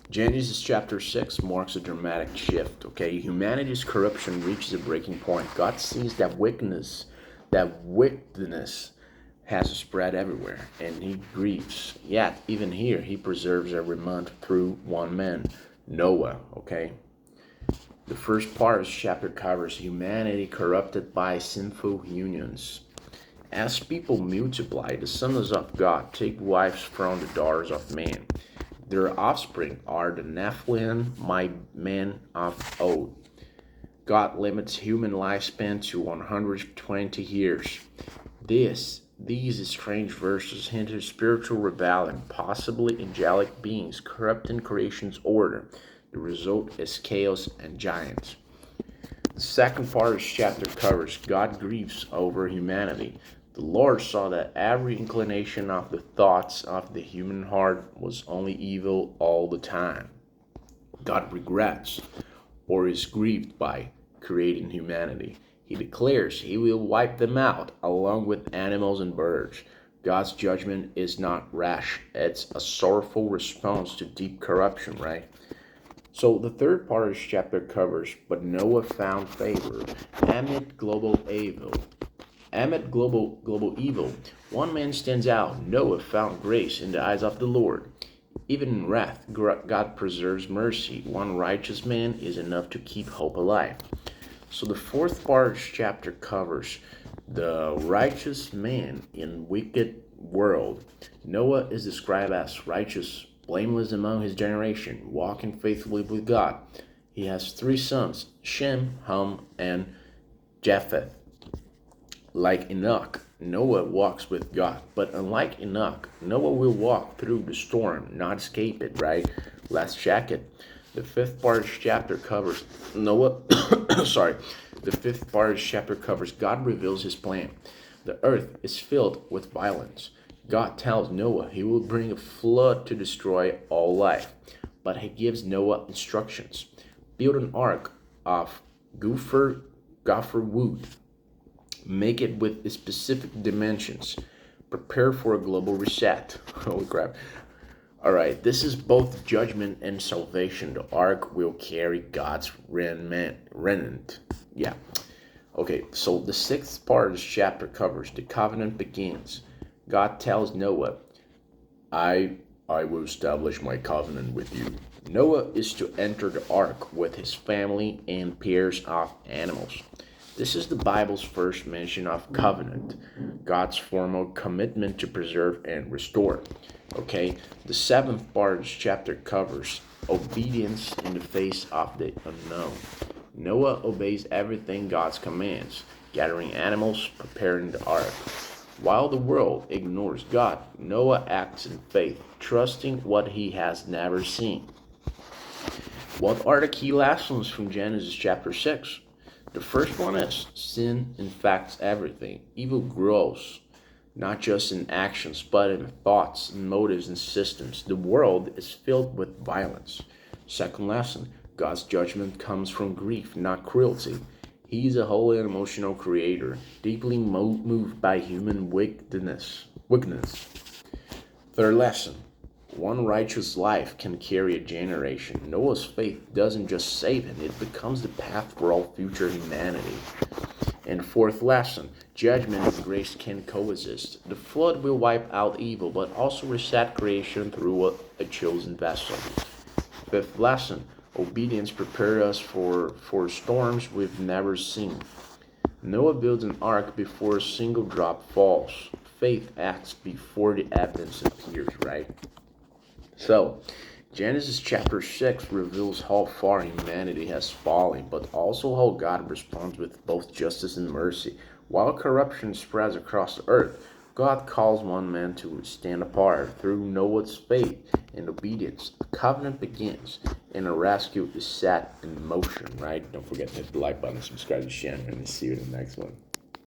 Genesis chapter 6 marks a dramatic shift, okay? Humanity's corruption reaches a breaking point. God sees that wickedness has spread everywhere, and he grieves. Yet, even here, he preserves every month through one man, Noah, okay? The first part of this chapter covers humanity corrupted by sinful unions. As people multiply, the sons of God take wives from the daughters of men. Their offspring are the Nephilim, my men of old. God limits human lifespan to 120 years. These strange verses hint at spiritual rebellion, possibly angelic beings corrupting creation's order. The result is chaos and giants. The second part of this chapter covers God grieves over humanity. The Lord saw that every inclination of the thoughts of the human heart was only evil all the time. God regrets or is grieved by creating humanity. He declares he will wipe them out along with animals and birds. God's judgment is not rash, it's a sorrowful response to deep corruption, right? So the third part of this chapter covers, but Noah found favor amid global evil. Amid global evil, one man stands out. Noah found grace in the eyes of the Lord. Even in wrath, God preserves mercy. One righteous man is enough to keep hope alive. So the fourth part of this chapter covers the righteous man in wicked world. Noah is described as righteous, blameless among his generation, walking faithfully with God. He has three sons, Shem, Ham, and Japheth. Like Enoch, Noah walks with God. But unlike Enoch, Noah will walk through the storm, not escape it, right? Let's check it. The fifth part of this chapter covers Noah. Sorry. The fifth part of this chapter covers God reveals his plan. The earth is filled with violence. God tells Noah he will bring a flood to destroy all life. But he gives Noah instructions. Build an ark of gopher wood. Make it with specific dimensions. Prepare for a global reset. Holy crap. Alright, this is both judgment and salvation. The ark will carry God's remnant. Yeah. Okay, so the sixth part of this chapter covers the covenant begins. God tells Noah, I will establish my covenant with you. Noah is to enter the ark with his family and pairs of animals. This is the Bible's first mention of covenant, God's formal commitment to preserve and restore. Okay, the seventh part of this chapter covers obedience in the face of the unknown. Noah obeys everything God commands, gathering animals, preparing the ark. While the world ignores God, Noah acts in faith, trusting what he has never seen. What are the key lessons from Genesis chapter 6? The first one is sin infects everything. Evil grows, not just in actions, but in thoughts, and motives, and systems. The world is filled with violence. Second lesson, God's judgment comes from grief, not cruelty. He is a holy and emotional creator, deeply moved by human wickedness. Third lesson, one righteous life can carry a generation. Noah's faith doesn't just save him, it becomes the path for all future humanity. And fourth lesson, judgment and grace can coexist. The flood will wipe out evil, but also reset creation through a chosen vessel. Fifth lesson, obedience prepares us for storms we've never seen. Noah builds an ark before a single drop falls. Faith acts before the evidence appears, right? So, Genesis chapter 6 reveals how far humanity has fallen, but also how God responds with both justice and mercy. While corruption spreads across the earth, God calls one man to stand apart. Through Noah's faith and obedience, the covenant begins, and a rescue is set in motion, right? Don't forget to hit the like button, subscribe to the channel, and see you in the next one.